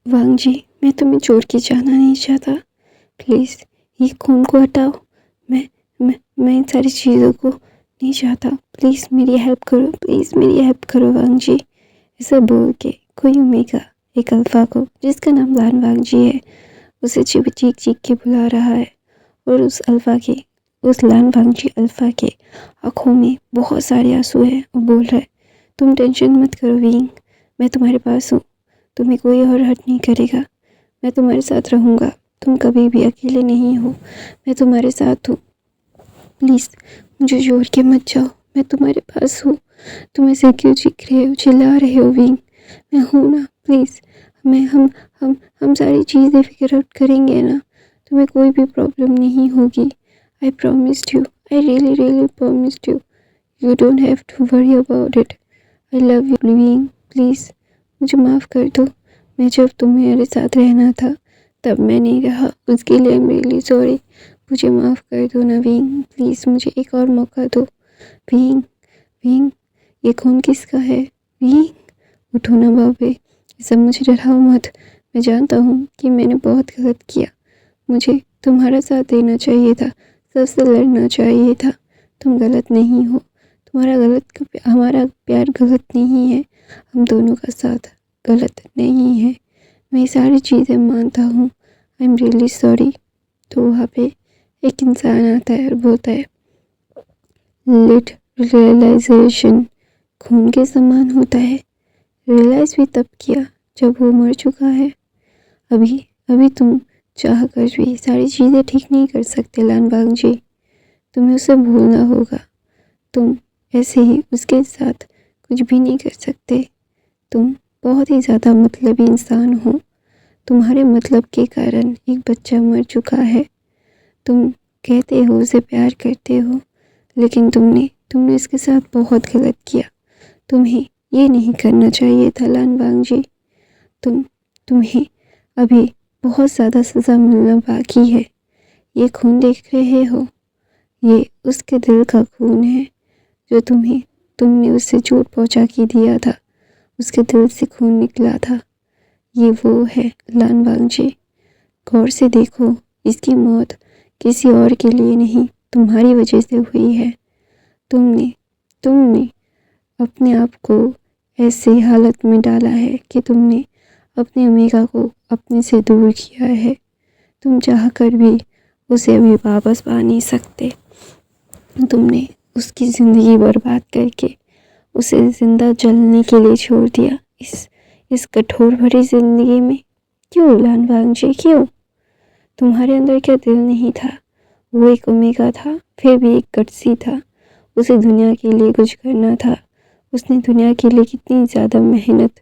वांग जी, मैं तुम्हें छोड़ के जाना नहीं चाहता। प्लीज़ ये खून को हटाओ। मैं मैं इन सारी चीज़ों को नहीं चाहता। प्लीज़ मेरी हेल्प करो, प्लीज़ मेरी हेल्प करो वांग जी। ऐसा बोल के कोई ओमेगा एक अल्फ़ा को, जिसका नाम लान वांग जी है, उसे चीख चीख के बुला रहा है। और उस लान वांग जी अल्फ़ा के आँखों में बहुत सारे आंसू हैं और बोल रहा है, तुम टेंशन मत करो विंग, मैं तुम्हारे पास हूँ। तुम्हें कोई और हर्ट नहीं करेगा। मैं तुम्हारे साथ रहूँगा। तुम कभी भी अकेले नहीं हो। मैं तुम्हारे साथ हूँ। प्लीज़ मुझे छोड़ के मत जाओ। मैं तुम्हारे पास हूँ। तुम ऐसे क्यों चीख रहे हो, चिल्ला रहे हो विंग? मैं हूँ ना, प्लीज़। मैं हम सारी चीज़ें फिगर आउट करेंगे ना। तुम्हें कोई भी प्रॉब्लम नहीं होगी। I promised you, I really really promised you. You don't have to worry about it. I love you wing, please मुझे माफ़ कर दो। मैं जब तुम्हारे साथ रहना था तब मैं नहीं रहा, उसके लिए आई एम रियली सॉरी। मुझे माफ़ कर दो ना विंग, प्लीज़ मुझे एक और मौका दो। विंग विंग, ये खून किसका है? विंग उठो ना बाबे, ये सब मुझे डराओ मत। मैं जानता हूँ कि मैंने बहुत गलत किया। मुझे तुम्हारा साथ देना चाहिए था, सबसे लड़ना चाहिए था। तुम गलत नहीं हो। हमारा प्यार गलत नहीं है। हम दोनों का साथ गलत नहीं है। मैं ये सारी चीज़ें मानता हूँ। I am really sorry. तो वहाँ पे एक इंसान आता है और बोलता है, लेट रियलाइजेशन खून के समान होता है। रियलाइज़ भी तब किया जब वो मर चुका है। अभी अभी तुम चाह कर भी सारी चीज़ें ठीक नहीं कर सकते लान वांग जी। तुम्हें उसे भूलना होगा। तुम ऐसे ही उसके साथ कुछ भी नहीं कर सकते। तुम बहुत ही ज़्यादा मतलबी इंसान हो। तुम्हारे मतलब के कारण एक बच्चा मर चुका है। तुम कहते हो उसे प्यार करते हो, लेकिन तुमने इसके साथ बहुत गलत किया। तुम्हें ये नहीं करना चाहिए था लान वांग जी। तुम्हें अभी बहुत ज़्यादा सज़ा मिलना बाकी है। ये खून देख रहे हो, ये उसके दिल का खून है जो तुमने उससे चोट पहुंचा के दिया था। उसके दिल से खून निकला था। ये वो है लान वांग जी। गौर से देखो, इसकी मौत किसी और के लिए नहीं, तुम्हारी वजह से हुई है। तुमने अपने आप को ऐसी हालत में डाला है कि तुमने अपने ओमेगा को अपने से दूर किया है। तुम चाह कर भी उसे अभी वापस पा नहीं सकते। तुमने उसकी ज़िंदगी बर्बाद करके उसे ज़िंदा जलने के लिए छोड़ दिया इस कठोर भरी ज़िंदगी में। क्यों लान वांग जी, क्यों? तुम्हारे अंदर क्या दिल नहीं था? वो एक ओमेगा था, फिर भी एक गट्सी था। उसे दुनिया के लिए कुछ करना था। उसने दुनिया के लिए कितनी ज़्यादा मेहनत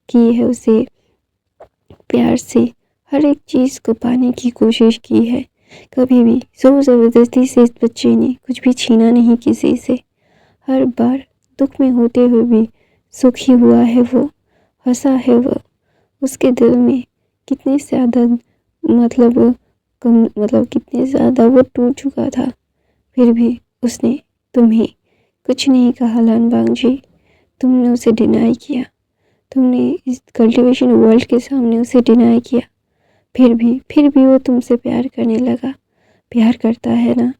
की है। उसे प्यार से हर एक चीज़ को पाने की कोशिश की है। कभी भी ज़ोर ज़बरदस्ती से इस बच्चे ने कुछ भी छीना नहीं किसी से। हर बार दुख में होते हुए भी सुखी हुआ है वो, हंसा है वो। उसके दिल में कितने ज़्यादा कितने ज़्यादा वो टूट चुका था, फिर भी उसने तुम्हें कुछ नहीं कहा लान वांग जी। तुमने उसे डिनाई किया। तुमने इस कल्टीवेशन वर्ल्ड के सामने उसे डिनाई किया। फिर भी वो तुमसे प्यार करने लगा। प्यार करता है ना,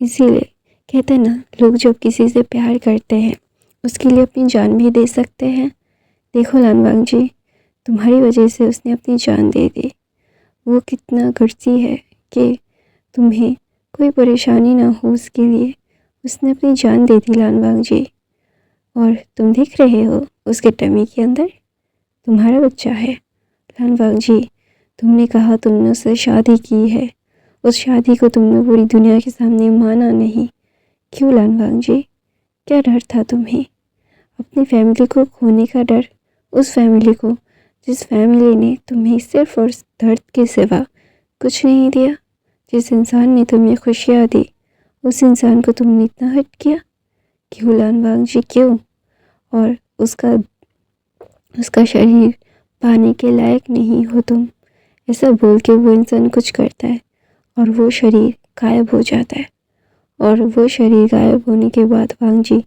इसीलिए कहते हैं ना, लोग जब किसी से प्यार करते हैं उसके लिए अपनी जान भी दे सकते हैं। देखो लान वांग जी, तुम्हारी वजह से उसने अपनी जान दे दी। वो कितना गट्सी है कि तुम्हें कोई परेशानी ना हो उसके लिए उसने अपनी जान दे दी लान वांग जी। और तुम देख रहे हो उसके टमी के अंदर तुम्हारा बच्चा है। लान वांग जी, तुमने कहा तुमने उससे शादी की है। उस शादी को तुमने पूरी दुनिया के सामने माना नहीं। क्यों लान वांग जी? क्या डर था तुम्हें? अपनी फैमिली को खोने का डर। उस फैमिली को जिस फैमिली ने तुम्हें सिर्फ और दर्द के सिवा कुछ नहीं दिया। जिस इंसान ने तुम्हें खुशियाँ दी, उस इंसान को तुमने इतना हर्ट किया। क्यों लान वांग जी, क्यों? और उसका शरीर पाने के लायक नहीं हो तुम। ऐसा बोल के वो इंसान कुछ करता है और वो शरीर गायब हो जाता है। और वो शरीर गायब होने के बाद वांग जी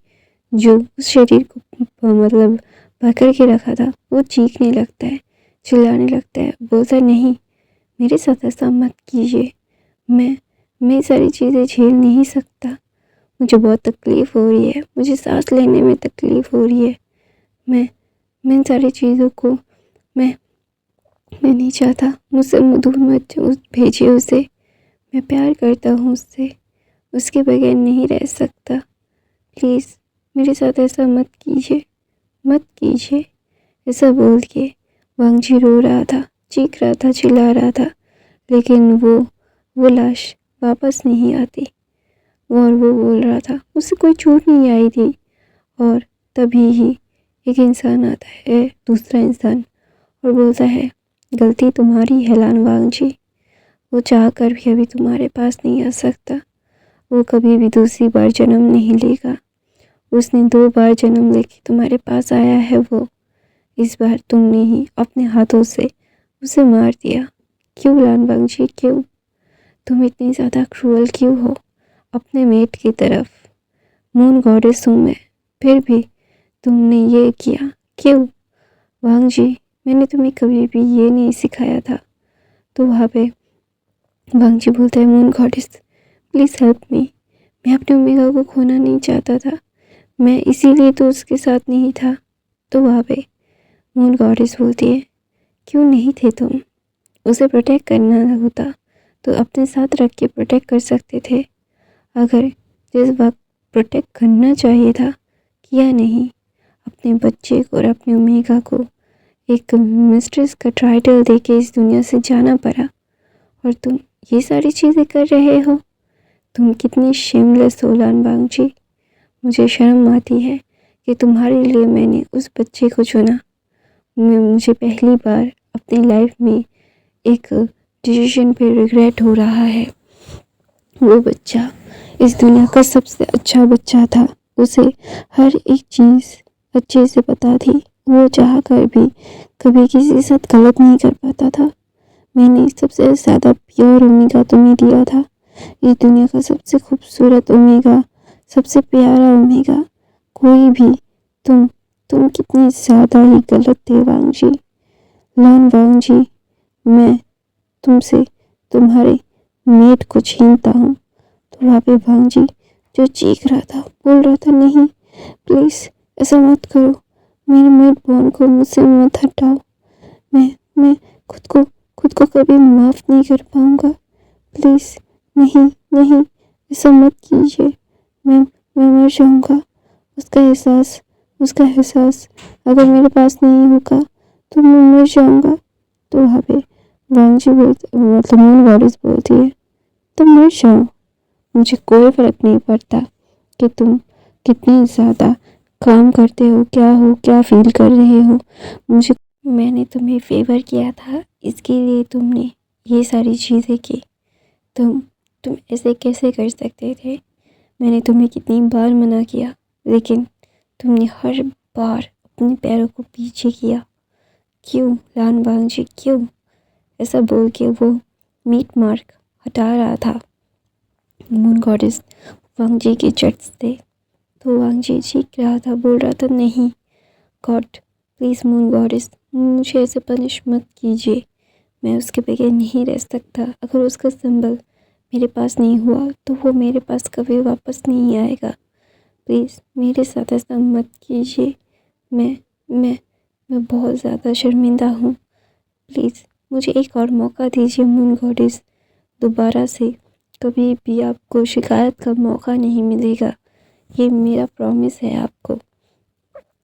जो उस शरीर को पकड़ के रखा था वो चीखने लगता है। चिल्लाने लगता है, बोलता है नहीं मेरे साथ ऐसा मत कीजिए, मैं सारी चीज़ें झेल नहीं सकता, मुझे बहुत तकलीफ़ हो रही है, मुझे सांस लेने में तकलीफ़ हो रही है, मैं इन सारी चीज़ों को मैं नहीं चाहता, मुझसे दूर मत भेजिए उसे, मैं प्यार करता हूँ उससे, उसके बगैर नहीं रह सकता, प्लीज़ मेरे साथ ऐसा मत कीजिए। ऐसा बोल के वांगजी रो रहा था, चीख रहा था, चिल्ला रहा था, लेकिन वो लाश वापस नहीं आती। और वो बोल रहा था उसे कोई चोट नहीं आई थी। और तभी ही एक इंसान आता है, दूसरा इंसान, और बोलता है गलती तुम्हारी है लानवांगजी, वो चाह कर भी अभी तुम्हारे पास नहीं आ सकता, वो कभी भी दूसरी बार जन्म नहीं लेगा, उसने 2 बार जन्म लेके तुम्हारे पास आया है वो, इस बार तुमने ही अपने हाथों से उसे मार दिया। क्यों लानवांगजी, क्यों तुम इतनी ज़्यादा क्रूअल क्यों हो अपने मेट की तरफ? मून गॉडेस हूँ मैं, फिर भी तुमने ये किया क्यों? वांगजी मैंने तुम्हें कभी भी ये नहीं सिखाया था। तो वहाँ पे वांगजी बोलता है moon goddess please help me, मैं अपने ओमेगा को खोना नहीं चाहता था, मैं इसीलिए तो उसके साथ नहीं था। तो वहाँ पे मून गॉडेस बोलती है क्यों नहीं थे तुम? उसे प्रोटेक्ट करना होता तो अपने साथ रख के प्रोटेक्ट कर सकते थे। अगर जिस वक्त प्रोटेक्ट करना चाहिए था किया नहीं, अपने बच्चे को और अपने ओमेगा को एक मिस्ट्रेस का टाइटल देके इस दुनिया से जाना पड़ा, और तुम ये सारी चीज़ें कर रहे हो। तुम कितनी शेमलेस हो लानवांगजी, मुझे शर्म आती है कि तुम्हारे लिए मैंने उस बच्चे को चुना। मुझे पहली बार अपनी लाइफ में एक डिसीजन पे रिग्रेट हो रहा है। वो बच्चा इस दुनिया का सबसे अच्छा बच्चा था, उसे हर एक चीज़ अच्छे से पता थी, वो चाह कर भी कभी किसी के साथ गलत नहीं कर पाता था। मैंने सबसे ज़्यादा प्योर ओमेगा तुम्हें दिया था, इस दुनिया का सबसे खूबसूरत ओमेगा, सबसे प्यारा ओमेगा। कोई भी तुम कितने ज़्यादा ही गलत थे वांगजी, लानवांगजी, मैं तुमसे तुम्हारे मेट को छीनता हूँ। तो वहाँ पे वांगजी जो चीख रहा था, बोल रहा था नहीं प्लीज़ ऐसा मत करो, मेरे मेट बॉन को मुझसे मत हटाओ, मैं खुद को कभी माफ़ नहीं कर पाऊँगा, प्लीज़ नहीं ऐसा मत कीजिए, मैं मर जाऊँगा। उसका एहसास अगर मेरे पास नहीं होगा तो मैं मर जाऊँगा। तो वहाँ पे वांगजी मतलब मून गॉडेस बोलती है तुम मर जाओ, मुझे कोई फ़र्क नहीं पड़ता कि तुम कितने ज़्यादा काम करते हो, क्या फील कर रहे हो। मैंने तुम्हें फेवर किया था, इसके लिए तुमने ये सारी चीज़ें की। तुम ऐसे कैसे कर सकते थे? मैंने तुम्हें कितनी बार मना किया, लेकिन तुमने हर बार अपने पैरों को पीछे किया। क्यों लानवांगजी, क्यों? ऐसा बोल के वो मीट मार्क हटा रहा था मून गॉडेस वांगजी के चट्स थे। तो वांगजी चीख रहा था, बोल रहा था नहीं गॉड प्लीज़ मून गॉडेस मुझे ऐसे पनिश मत कीजिए, मैं उसके बगैर नहीं रह सकता। अगर उसका सिंबल मेरे पास नहीं हुआ तो वो मेरे पास कभी वापस नहीं आएगा। प्लीज़ मेरे साथ ऐसा मत कीजिए, मैं बहुत ज़्यादा शर्मिंदा हूँ, प्लीज़ मुझे एक और मौका दीजिए मून गॉडेस, दोबारा से कभी भी आपको शिकायत का मौका नहीं मिलेगा, ये मेरा प्रॉमिस है आपको,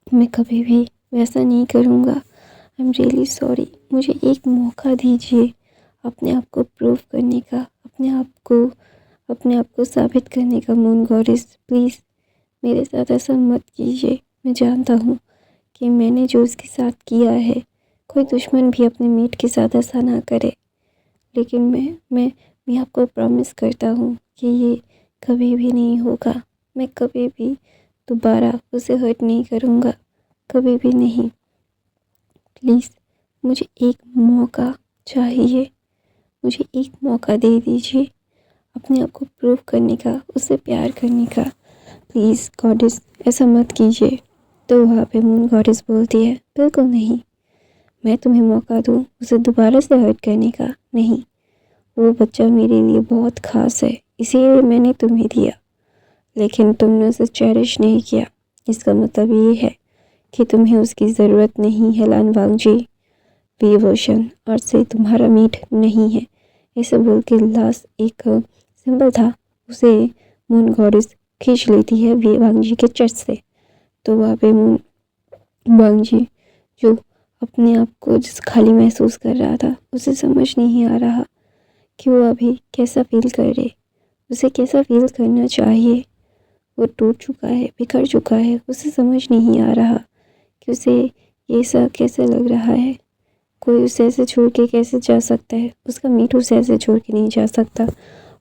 मैं कभी भी वैसा नहीं करूँगा। आई एम रियली सॉरी, मुझे एक मौका दीजिए अपने आप को प्रूव करने का, अपने आप को साबित करने का मून गॉडेस, प्लीज़ मेरे साथ ऐसा मत कीजिए। मैं जानता हूँ कि मैंने जो उसके साथ किया है, कोई दुश्मन भी अपने मीट के साथ ऐसा ना करे, लेकिन मैं आपको प्रॉमिस करता हूँ कि ये कभी भी नहीं होगा। मैं कभी भी दोबारा उसे हर्ट नहीं करूँगा, कभी भी नहीं। प्लीज़ मुझे एक मौका चाहिए, मुझे एक मौका दे दीजिए अपने आप को प्रूव करने का, उससे प्यार करने का। प्लीज़ गॉडेस ऐसा मत कीजिए। तो वहाँ पे मून गॉडेस बोलती है बिल्कुल नहीं, मैं तुम्हें मौका दूँ उसे दोबारा से हर्ट करने का? नहीं, वो बच्चा मेरे लिए बहुत ख़ास है, इसीलिए मैंने तुम्हें दिया, लेकिन तुमने उसे चेरिश नहीं किया। इसका मतलब ये है कि तुम्हें उसकी ज़रूरत नहीं है लान वांगजी। वी वर्षन और से तुम्हारा मीट नहीं है। ऐसे बोल के लास्ट एक सिंबल था, उसे मून गॉडेस खींच लेती है वी वांगजी के चेस्ट से। तो वहाँ पे मून वांगजी जो अपने आप को जिस खाली महसूस कर रहा था, उसे समझ नहीं आ रहा कि वो अभी कैसा फील कर रहे, उसे कैसा फील करना चाहिए। वो टूट चुका है, बिखर चुका है, उसे समझ नहीं आ रहा कि उसे ये सब कैसे लग रहा है। कोई उसे ऐसे छोड़ के कैसे जा सकता है? उसका मीट उसे ऐसे छोड़ के नहीं जा सकता।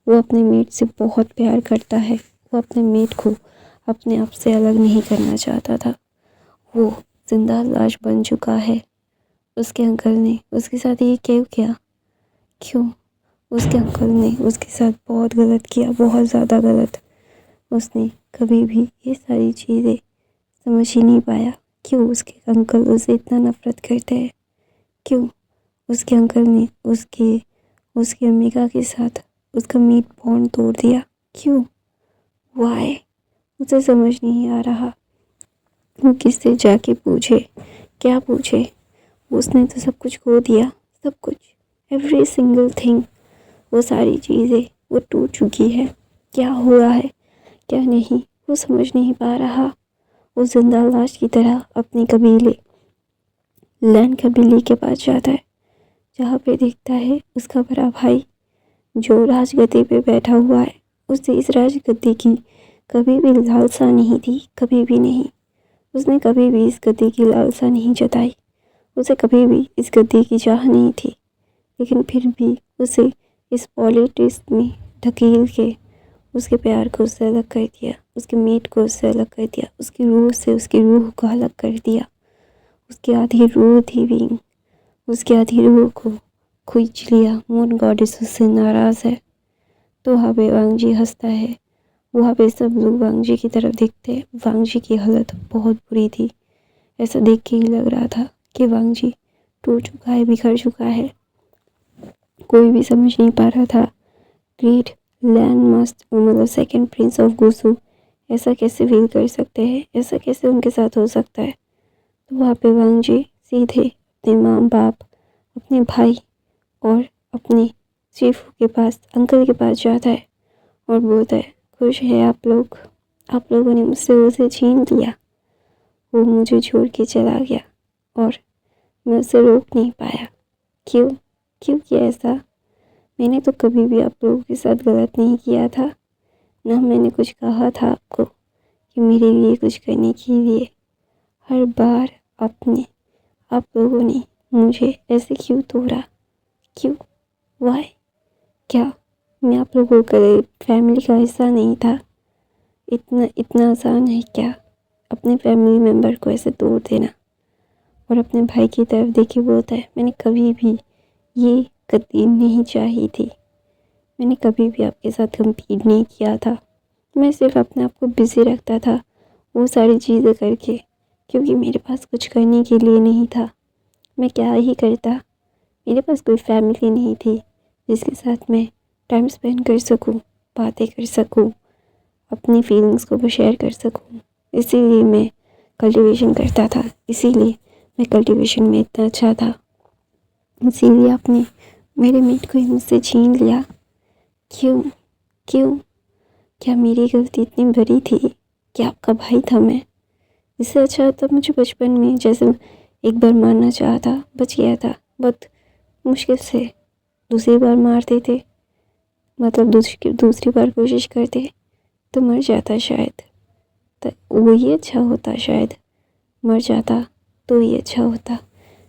वो अपने मीट से बहुत प्यार करता है। वो अपने मीट को अपने आप से अलग नहीं करना चाहता था। वो जिंदा लाश बन चुका है। उसके अंकल ने उसके साथ ये क्यों किया? क्यों? उसके अंकल ने उसके साथ बहुत गलत किया, बहुत ज़्यादा गलत। उसने कभी भी ये सारी चीज़ें समझ ही नहीं पाया। क्यों उसके अंकल उसे इतना नफरत करते हैं? क्यों उसके अंकल ने उसकी अम्मिका के साथ उसका मीट बॉन्ड तोड़ दिया? क्यों? वाई? उसे समझ नहीं आ रहा। वो किससे जाके पूछे? क्या पूछे? उसने तो सब कुछ खो दिया, सब कुछ, एवरी सिंगल थिंग। वो सारी चीज़ें वो टूट चुकी है। क्या हुआ है, क्या नहीं, वो समझ नहीं पा रहा। वो जिंदा लाश की तरह अपने कबीले लैन कबीले के पास जाता है, जहाँ पे देखता है उसका बड़ा भाई जो राजगद्दी पे बैठा हुआ है। उसे इस राजगद्दी की कभी भी लालसा नहीं थी, कभी भी नहीं। उसने कभी भी इस गद्दी की लालसा नहीं जताई। उसे कभी भी इस गद्दी की चाह नहीं थी, लेकिन फिर भी उसे इस पॉलिटिक्स में ढकेल के उसके प्यार को उससे अलग कर दिया, उसके मीट को उससे अलग कर दिया, उसकी रूह से उसकी रूह को अलग कर दिया। उसकी आधी रूह थी विंग, उसकी आधी रूह को खींच लिया। मून गॉडेस उससे नाराज़ है। तो वहाँ पे वांगजी हंसता है। वहाँ पे सब लोग वांगजी की तरफ देखते हैं। वांगजी की हालत बहुत बुरी थी। ऐसा देख के ही लग रहा था कि वांगजी टूट चुका है, बिखर चुका है। कोई भी समझ नहीं पा रहा था। ग्रेट लैंड मस्ट मतलब सेकंड प्रिंस ऑफ गुसू ऐसा कैसे फील कर सकते हैं, ऐसा कैसे उनके साथ हो सकता है। तो वहाँ पे वांगजी सीधे अपने माँ बाप, अपने भाई और अपने चीफू के पास, अंकल के पास जाता है और बोलता है, खुश है आप लोगों ने मुझसे उसे छीन लिया। वो मुझे छोड़ के चला गया और मैं उसे रोक नहीं पाया। क्यों किया ऐसा? मैंने तो कभी भी आप लोगों के साथ गलत नहीं किया था, ना मैंने कुछ कहा था आपको कि मेरे लिए कुछ करने के लिए। हर बार आप लोगों ने मुझे ऐसे क्यों तोड़ा? क्यों? वाई? क्या मैं आप लोगों का फैमिली का हिस्सा नहीं था? इतना आसान है क्या अपने फैमिली मेम्बर को ऐसे तोड़ देना? और अपने भाई की तरफ देखे बोलता है, मैंने कभी भी ये गद्दी नहीं चाही थी, मैंने कभी भी आपके साथ कम्पीट नहीं किया था। मैं सिर्फ अपने आप को बिजी रखता था वो सारी चीज़ें करके, क्योंकि मेरे पास कुछ करने के लिए नहीं था। मैं क्या ही करता? मेरे पास कोई फैमिली नहीं थी जिसके साथ मैं टाइम स्पेंड कर सकूं, बातें कर सकूं, अपनी फीलिंग्स को शेयर कर सकूं। इसीलिए मैं कल्टीवेशन करता था, इसीलिए मैं कल्टीवेशन में इतना अच्छा था, इसीलिए आपने मेरे मीट को मुझसे छीन लिया। क्यों? क्या मेरी गलती इतनी बड़ी थी कि आपका भाई था मैं? इससे अच्छा था मुझे बचपन में जैसे एक बार मारना चाहा था, बच गया था, बहुत मुश्किल से। दूसरी बार मारते थे, मतलब दूसरी बार कोशिश करते तो मर जाता शायद, तो वो ही अच्छा होता, शायद मर जाता तो ही अच्छा होता।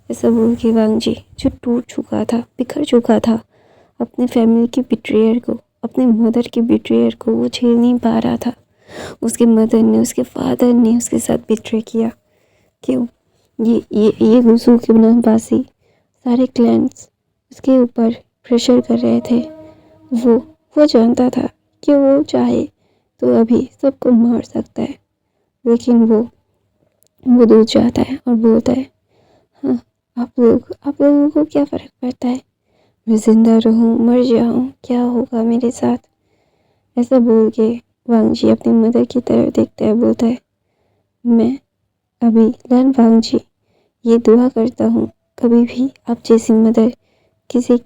ऐसा बोल के वांगजी जो टूट चुका था, बिखर चुका था, अपने फैमिली की बिट्रेयर को, अपने मदर की बिट्रेयर को वो झेल नहीं पा रहा था। उसके मदर ने, उसके फादर ने उसके साथ बिट्रे किया। क्यों? ये गुसू के बनवासी सारे क्लैंस उसके ऊपर प्रेशर कर रहे थे। वो जानता था कि वो चाहे तो अभी सबको मार सकता है, लेकिन वो दूर जाता है और बोलता है, हाँ आप लोगों को क्या फ़र्क पड़ता है? मैं ज़िंदा रहूं, मर जाऊं, क्या होगा मेरे साथ? ऐसा बोल के वांग जी अपनी मदर की तरफ देखता है, बोलता है, मैं अभी लैन वांग जी ये दुआ करता हूँ कभी भी आप जैसी मदर किसी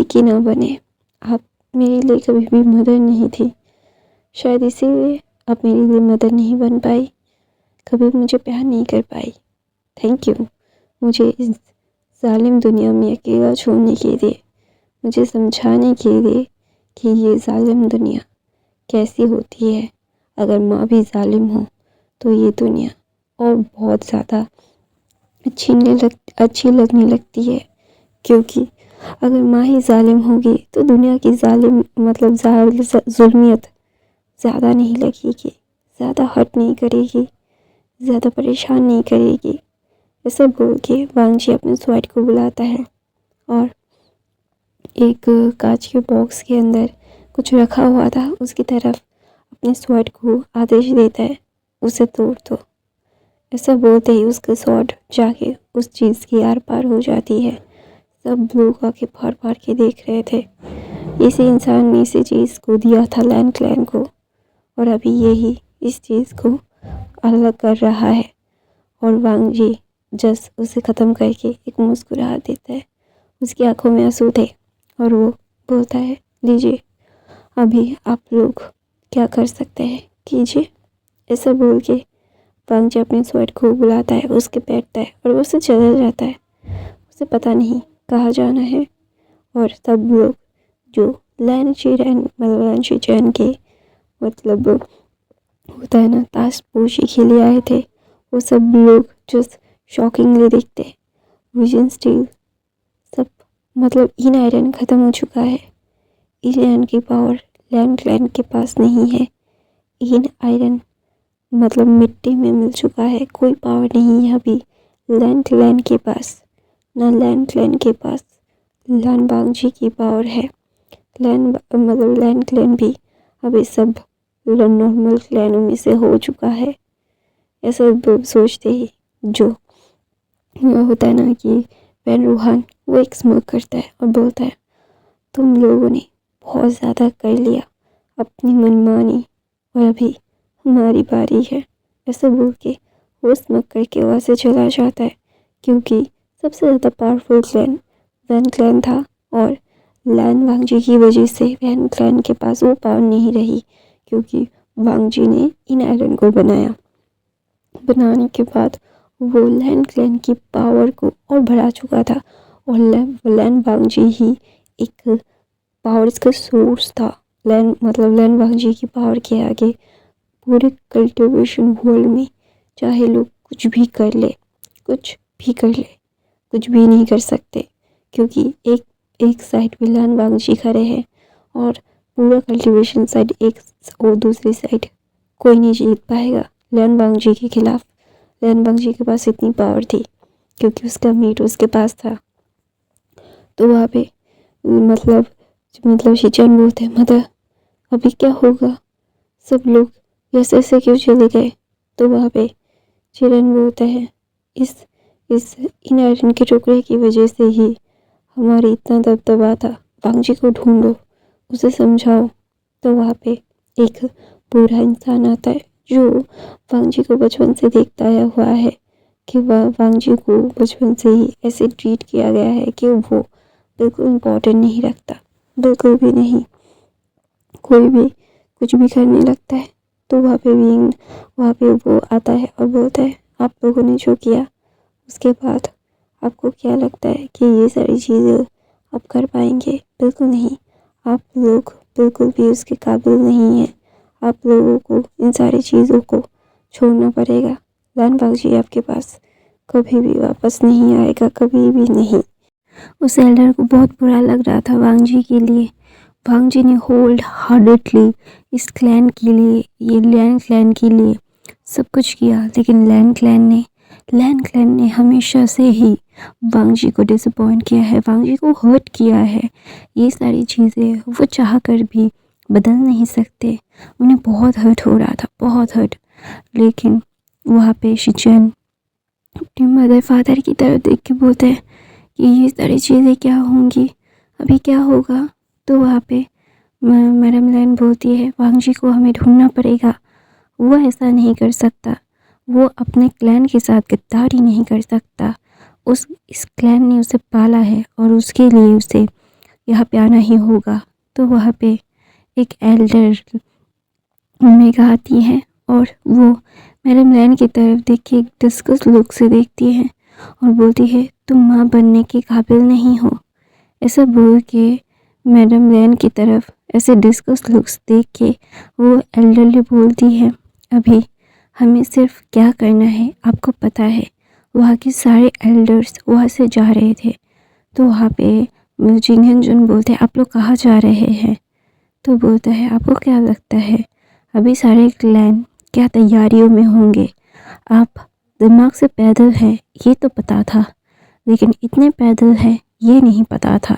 की ना बने। आप मेरे लिए कभी भी मदर नहीं थी, शायद इसीलिए आप मेरे लिए मदर नहीं बन पाई, कभी मुझे प्यार नहीं कर पाई। थैंक यू मुझे इस जालिम दुनिया में अकेला छोड़ने के लिए, मुझे समझाने के लिए कि ये जालिम दुनिया कैसी होती है। अगर माँ भी जालिम हो तो ये दुनिया और बहुत ज़्यादा अच्छी लगने लगती है, क्योंकि अगर माँ ही जालिम होगी तो दुनिया की जालिम मतलब जुल्मियत ज़्यादा नहीं लगेगी, ज़्यादा हर्ट नहीं करेगी, ज़्यादा परेशान नहीं करेगी। ऐसा बोल के वांग जी अपने स्वॉर्ड को बुलाता है और एक कांच के बॉक्स के अंदर कुछ रखा हुआ था उसकी तरफ अपने स्वॉर्ड को आदेश देता है, उसे तोड़ दो। ऐसा बोलते ही उसका स्वॉर्ड जाके उस चीज़ की आर पार हो जाती है। सब लोग आके फाड़ फाड़ के देख रहे थे। इसी इंसान ने इसी चीज़ को दिया था लैन क्लैन को, और अभी यही इस चीज़ को अलग कर रहा है। और वांग जी जस्ट उसे ख़त्म करके एक मुस्कुराहट देता है, उसकी आंखों में आंसू थे और वो बोलता है, लीजिए अभी आप लोग क्या कर सकते हैं कीजिए। ऐसा बोल के वांग जी अपने स्वॉर्ड को बुलाता है, उसके बैठता है और वो उससे चला जाता है। उसे पता नहीं कहाँ जाना है। और सब लोग जो लैन शी चैन के मतलब होता है ना ताजपोशी के लिए आए थे, वो सब लोग जस्ट शॉकिंगली दिखते। विजन स्टील सब मतलब इन आयरन ख़त्म हो चुका है। इन आयरन की पावर लैन क्लैन के पास नहीं है। इन आयरन मतलब मिट्टी में मिल चुका है, कोई पावर नहीं है अभी लैन क्लैन के पास। ना लैन क्लैन के पास लैन वांग जी की पावर है। लैन क्लैन भी अभी सब नॉर्मल क्लैनों में से हो चुका है। ऐसा सोचते ही जो होता है ना कि वैन रूहान वो एक स्मोक करता है और बोलता है, तुम लोगों ने बहुत ज़्यादा कर लिया अपनी मनमानी और अभी हमारी बारी है। ऐसा बोल के वो स्मोक करके वहाँ से चला जाता है, क्योंकि सबसे ज़्यादा पावरफुल क्लैन वैन क्लैन था और लैन वांग जी की वजह से वैन क्लैन के पास वो पावर नहीं रही, क्योंकि वांग जी ने इन आयरन को बनाने के बाद वो लैन क्लैन की पावर को और बढ़ा चुका था। और लैन वांग जी ही एक पावर का सोर्स था। लैन वांग जी की पावर के आगे पूरे कल्टिवेशन वर्ल्ड में चाहे लोग कुछ भी कर ले कुछ भी नहीं कर सकते, क्योंकि एक साइड पे लैन वांग जी खड़े हैं और पूरा कल्टिवेशन साइड एक और दूसरी साइड कोई नहीं जीत पाएगा लैन वांग जी के खिलाफ। लैन वांग जी के पास इतनी पावर थी क्योंकि उसका मीट उसके पास था। तो वहाँ पे मतलब शिचन बोलते हैं, मदर अभी क्या होगा, सब लोग ऐसे ऐसे क्यों चले गए? तो वहाँ पे चिरन बोलता है, इस इन आयरन के टुकड़े की वजह से ही हमारी इतना दबदबा था। वांग जी को ढूंढो, उसे समझाओ। तो वहाँ पे एक बूढ़ा इंसान आता है जो वांग जी को बचपन से देखता आया हुआ है कि वांग जी को बचपन से ही ऐसे ट्रीट किया गया है कि वो बिल्कुल इम्पोर्टेंट नहीं रखता, बिल्कुल भी नहीं। कोई भी कुछ भी करने लगता है तो वहाँ पे वो आता है और बोलता है, आप लोगों ने जो किया उसके बाद आपको क्या लगता है कि ये सारी चीज़ें आप कर पाएंगे? बिल्कुल नहीं, आप लोग बिल्कुल भी उसके काबिल नहीं हैं। आप लोगों को इन सारी चीज़ों को छोड़ना पड़ेगा। लैन वांग जी आपके पास कभी भी वापस नहीं आएगा, कभी भी नहीं। उस एल्डर को बहुत बुरा लग रहा था वांग जी के लिए। वांग जी ने होल्ड हार्टेडली इस क्लैन के लिए, ये लैन क्लैन के लिए सब कुछ किया, लेकिन लैन क्लैन ने हमेशा से ही वांग जी को डिसअपॉइंट किया है, वांग जी को हर्ट किया है। ये सारी चीज़ें वो चाह कर भी बदल नहीं सकते। उन्हें बहुत हर्ट हो रहा था, बहुत हर्ट। लेकिन वहाँ पे शिचन अपने मदर फादर की तरफ देख के बोलता है कि ये सारी चीज़ें क्या होंगी, अभी क्या होगा। तो वहाँ पे मैडम लैन बोलती है वांगजी को हमें ढूंढना पड़ेगा, वो ऐसा नहीं कर सकता, वो अपने क्लैन के साथ गद्दारी नहीं कर सकता, इस क्लैन ने उसे पाला है और उसके लिए उसे यहाँ पे आना ही होगा। तो वहाँ पे एक एल्डर ओमेगा आती है और वो मैडम लैन की तरफ देख के एक डिस्कस लुक से देखती है और बोलती है तुम माँ बनने के काबिल नहीं हो। ऐसा बोल के मैडम लैन की तरफ ऐसे डिस्कस लुक्स देख के वो एल्डरली बोलती है अभी हमें सिर्फ क्या करना है आपको पता है। वहाँ के सारे एल्डर्स वहाँ से जा रहे थे। तो वहाँ पे जिंगन जुन बोलते हैं आप लोग कहाँ जा रहे हैं। तो बोलता है आपको क्या लगता है अभी सारे क्लैन क्या तैयारियों में होंगे, आप दिमाग से पैदल हैं ये तो पता था, लेकिन इतने पैदल हैं ये नहीं पता था।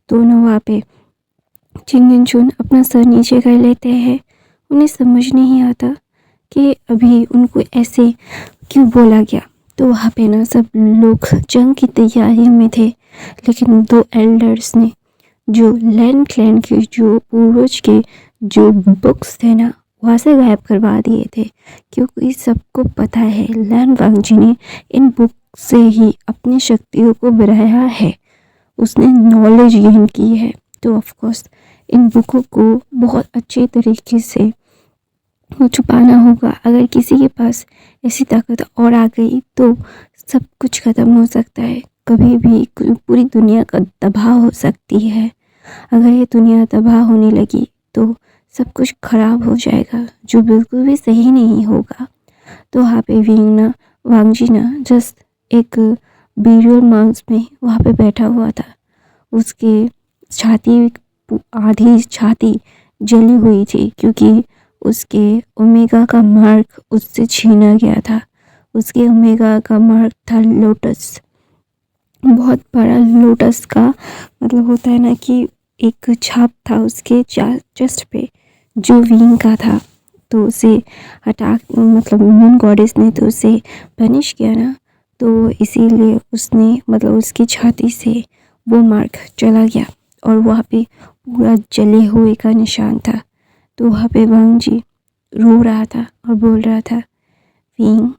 दोनों वहाँ पे जिंगन जुन अपना सर नीचे कर लेते हैं। उन्हें समझ नहीं आता कि अभी उनको ऐसे क्यों बोला गया। तो वहाँ पे ना सब लोग जंग की तैयारी में थे, लेकिन दो एल्डर्स ने जो लैन क्लैन के जो पूर्वज के जो बुक्स थे ना वहाँ से गायब करवा दिए थे, क्योंकि सबको पता है लैन वांगजी ने इन बुक से ही अपनी शक्तियों को बढ़ाया है, उसने नॉलेज गेन की है। तो ऑफ कोर्स इन बुकों को बहुत अच्छे तरीके से वो छुपाना होगा। अगर किसी के पास ऐसी ताकत और आ गई तो सब कुछ ख़त्म हो सकता है, कभी भी पूरी दुनिया का तबाह हो सकती है। अगर ये दुनिया तबाह होने लगी तो सब कुछ ख़राब हो जाएगा, जो बिल्कुल भी सही नहीं होगा। तो वहाँ पे विंगना वांगजी ना जस्ट एक बेरियल माउंट में वहाँ पे बैठा हुआ था। उसके आधी छाती जली हुई थी क्योंकि उसके ओमेगा का मार्क उससे छीना गया था। उसके ओमेगा का मार्क था लोटस, बहुत बड़ा लोटस का मतलब होता है ना कि एक छाप था उसके चेस्ट पे जो विंग का था। तो उसे हटा मतलब मून गॉडेस ने तो उसे पनिश किया ना, तो इसीलिए उसने मतलब उसकी छाती से वो मार्क चला गया और वहाँ पे पूरा जले हुए का निशान था। तो वहाँ पे वांगजी रो रहा था और बोल रहा था विंग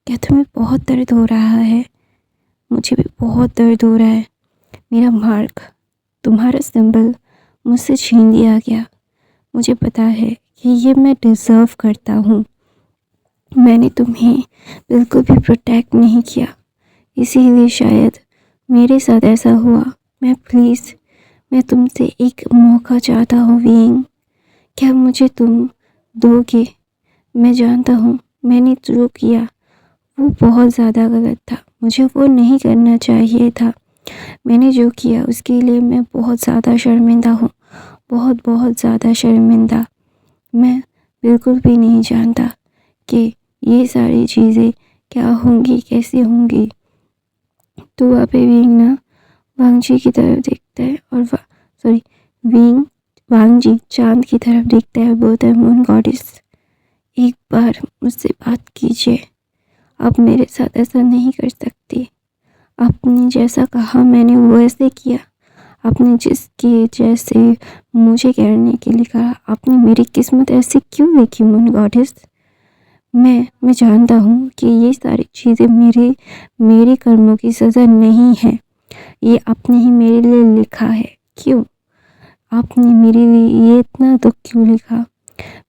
क्या तुम्हें बहुत दर्द हो रहा है, मुझे भी बहुत दर्द हो रहा है, मेरा मार्क तुम्हारा सिंबल मुझसे छीन लिया गया, मुझे पता है कि ये मैं डिज़र्व करता हूँ, मैंने तुम्हें बिल्कुल भी प्रोटेक्ट नहीं किया, इसीलिए शायद मेरे साथ ऐसा हुआ। मैं तुमसे एक मौका चाहता हूँ विंग, क्या मुझे तुम दोगे। मैं जानता हूँ मैंने जो किया वो बहुत ज़्यादा गलत था, मुझे वो नहीं करना चाहिए था, मैंने जो किया उसके लिए मैं बहुत ज़्यादा शर्मिंदा हूँ, बहुत बहुत ज़्यादा शर्मिंदा। मैं बिल्कुल भी नहीं जानता कि ये सारी चीज़ें क्या होंगी कैसे होंगी। तो वहाँ पे विंग ना वांगजी की तरफ देखता है और विंग वांगजी चांद की तरफ देखता है, बोलता है मून गॉडेस एक बार मुझसे बात कीजिए, आप मेरे साथ ऐसा नहीं कर सकती, आपने जैसा कहा मैंने वैसे किया, आपने जिसके जैसे मुझे करने के लिए कहा, आपने मेरी किस्मत ऐसे क्यों लिखी मून गॉडेस। मैं जानता हूँ कि ये सारी चीज़ें मेरे कर्मों की सज़ा नहीं है, ये आपने ही मेरे लिए लिखा है। क्यों आपने मेरे लिए ये इतना दुख क्यों लिखा,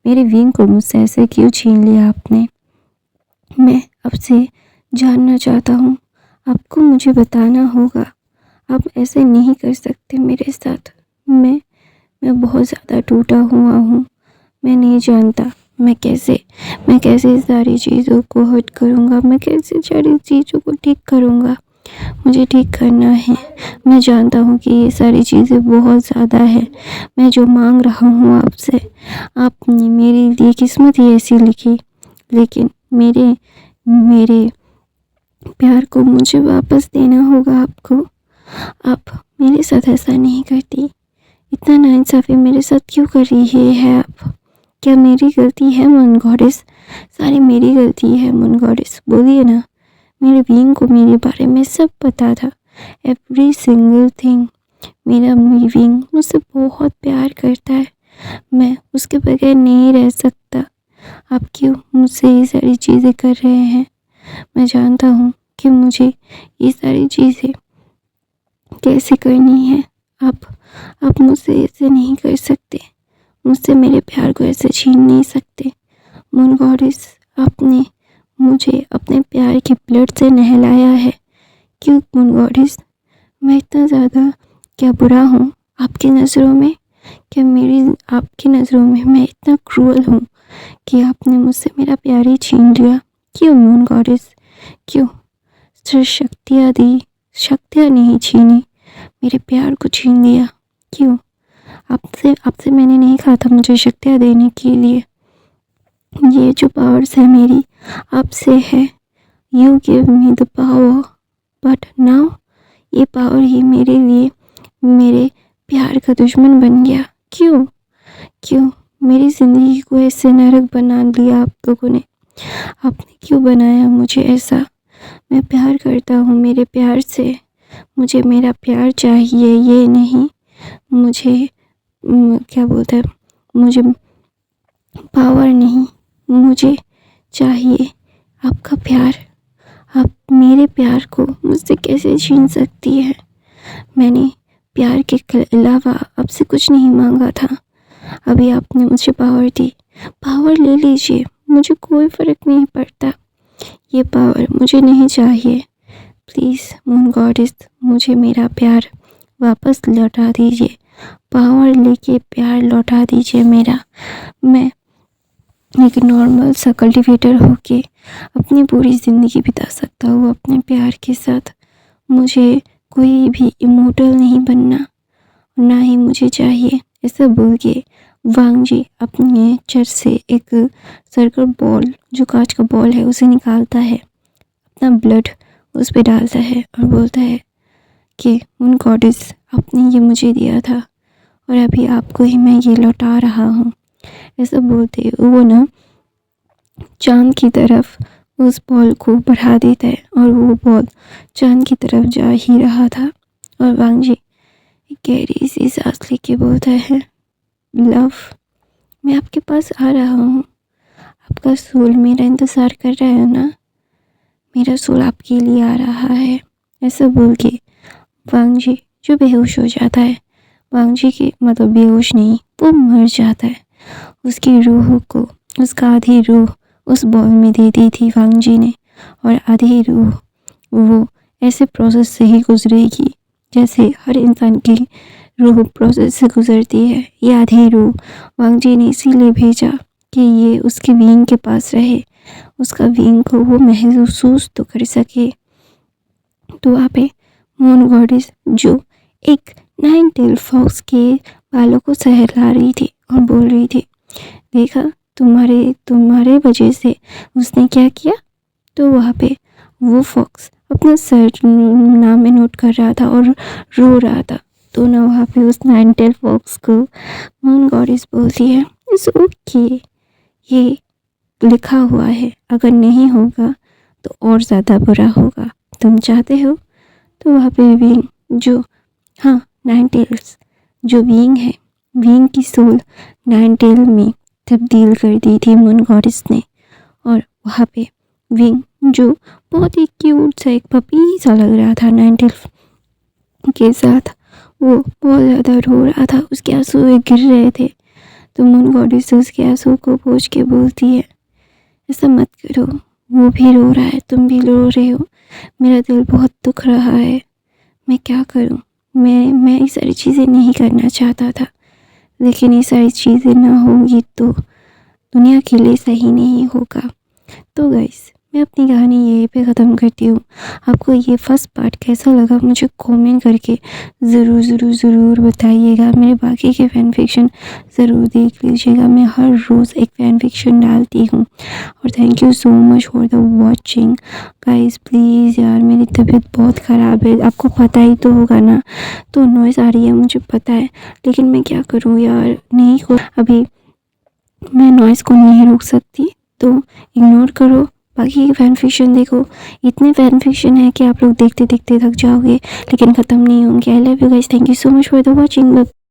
मेरे विंग को मुझसे ऐसे क्यों छीन लिया आपने। मैं आपसे जानना चाहता हूँ, आपको मुझे बताना होगा, आप ऐसे नहीं कर सकते मेरे साथ। मैं बहुत ज़्यादा टूटा हुआ हूँ, मैं नहीं जानता मैं कैसे सारी चीज़ों को हर्ट करूँगा, मैं कैसे सारी चीज़ों को ठीक करूँगा, मुझे ठीक करना है। मैं जानता हूँ कि ये सारी चीज़ें बहुत ज़्यादा है, मैं जो मांग रहा हूँ आपसे, आपने मेरे लिए किस्मत ही ऐसी लिखी, लेकिन मेरे प्यार को मुझे वापस देना होगा आपको। आप मेरे साथ ऐसा नहीं करती, इतना नाइंसाफ़ी मेरे साथ क्यों कर रही है आप। क्या मेरी गलती है मून गॉडेस, सारी मेरी गलती है मून गॉडेस, बोलिए ना मेरे विंग को मेरे बारे में सब पता था, एवरी सिंगल थिंग। मेरा विंग मुझसे बहुत प्यार करता है, मैं उसके बगैर नहीं रह सकता। आप क्यों मुझसे ये सारी चीज़ें कर रहे हैं? मैं जानता हूँ कि मुझे ये सारी चीज़ें कैसे करनी है। आप मुझसे ऐसे नहीं कर सकते, मुझसे मेरे प्यार को ऐसे छीन नहीं सकते। मून गॉडेस, आपने मुझे अपने प्यार के ब्लड से नहलाया है। क्यों मून गॉडेस, मैं इतना ज़्यादा क्या बुरा हूँ आपकी नज़रों में? क्या मेरी आपकी नज़रों में मैं इतना क्रूअल हूँ कि आपने मुझसे मेरा प्यार ही छीन लिया? क्यों मून गॉडेस, क्यों? सिर्फ शक्तियाँ दी, शक्तियाँ नहीं छीनी, मेरे प्यार को छीन लिया। क्यों? आपसे मैंने नहीं कहा था मुझे शक्तियाँ देने के लिए। ये जो पावर्स है मेरी आपसे है। You give me the power, but now ये पावर ही मेरे लिए मेरे प्यार का दुश्मन बन गया। क्यों? क्यों मेरी ज़िंदगी को ऐसे नरक बना दिया आप लोगों ने? आपने क्यों बनाया मुझे ऐसा? मैं प्यार करता हूँ मेरे प्यार से, मुझे मेरा प्यार चाहिए, ये नहीं मुझे क्या बोलते हैं, मुझे पावर नहीं, मुझे चाहिए आपका प्यार। आप मेरे प्यार को मुझसे कैसे छीन सकती है? मैंने प्यार के अलावा आपसे कुछ नहीं मांगा था। अभी आपने मुझे पावर दी, पावर ले लीजिए, मुझे कोई फ़र्क नहीं पड़ता। ये पावर मुझे नहीं चाहिए। प्लीज़ मून गॉडेस, मुझे मेरा प्यार वापस लौटा दीजिए, पावर लेके प्यार लौटा दीजिए मेरा। मैं एक नॉर्मल सा कल्टिवेटर होके अपनी पूरी ज़िंदगी बिता सकता हूँ अपने प्यार के साथ। मुझे कोई भी इमोर्टल नहीं बनना, ना ही मुझे चाहिए। ऐसा बोल के वांग जी अपने चर से एक सर्कल बॉल, जो कांच का बॉल है, उसे निकालता है, अपना ब्लड उस पर डालता है और बोलता है कि मून गॉडेस, आपने ये मुझे दिया था और अभी आपको ही मैं ये लौटा रहा हूँ। ऐसा बोलते वो ना चांद की तरफ उस बॉल को बढ़ा देता है और वो बॉल चांद की तरफ जा ही रहा था। और वांग जी गहरी सी सांस लेके बोलता है, लव, मैं आपके पास आ रहा हूँ, आपका सोल मेरा इंतज़ार कर रहा है ना, मेरा सोल आपके लिए आ रहा है। ऐसा बोल के वांग जी जो बेहोश हो जाता है, वांग जी की मतलब बेहोश नहीं, वो मर जाता है। उसकी रूह को, उसका आधी रूह उस बॉल में दे दी थी वांग जी ने, और आधी रूह वो ऐसे प्रोसेस से ही गुजरेगी जैसे हर इंसान की रूह प्रोसेस से गुजरती है। ये आधी रूह वांग जी ने इसीलिए भेजा कि ये उसके विंग के पास रहे, उसका विंग को वो महसूस तो कर सके। तो वहाँ पे मून गॉडेस जो एक 9 टेल फॉक्स के बालों को सहला रही थी और बोल रही थी, देखा तुम्हारे वजह से उसने क्या किया। तो वहाँ पे वो फॉक्स अपना सर नाम में नोट कर रहा था और रो रहा था। तो ना वहाँ पे उस 9 टेल फॉक्स को मून गॉडेस बोलती है, इट्स ओके, ये लिखा हुआ है, अगर नहीं होगा तो और ज़्यादा बुरा होगा, तुम चाहते हो। तो वहाँ पे विंग जो, हाँ 9 टेल्स जो विंग है, विंग की सोल 9 टेल में तब्दील कर दी थी मून गॉडेस ने। और वहाँ पे विंग जो बहुत ही क्यूट सा एक पपी सा लग रहा था 9 टेल के साथ, वो बहुत ज़्यादा रो रहा था, उसके आंसू गिर रहे थे। तो मून गॉडेस उसके आंसू को पोंछ के बोलती है, ऐसा मत करो, वो भी रो रहा है, तुम भी रो रहे हो, मेरा दिल बहुत दुख रहा है, मैं क्या करूं। मैं ये सारी चीज़ें नहीं करना चाहता था, लेकिन ये सारी चीज़ें ना होंगी तो दुनिया के लिए सही नहीं होगा। तो गाइस, मैं अपनी कहानी यहीं पे ख़त्म करती हूँ। आपको ये फर्स्ट पार्ट कैसा लगा मुझे कमेंट करके ज़रूर बताइएगा। मेरे बाकी के फ़ैन फिक्शन ज़रूर देख लीजिएगा, मैं हर रोज़ एक फ़ैन फिक्शन डालती हूँ। और thank you so much for the watching guys. Please यार, मेरी तबीयत बहुत ख़राब है, आपको पता ही तो होगा ना, तो नॉइज़ आ रही है मुझे पता है, लेकिन मैं क्या करूँ यार, नहीं अभी मैं नॉइज़ को नहीं रोक सकती, तो इग्नोर करो। बाकी की फैन फिक्शन देखो, इतने फैन फिक्शन है कि आप लोग देखते देखते थक जाओगे, लेकिन ख़त्म नहीं होंगे। आई love you guys, thank you so much for the watching.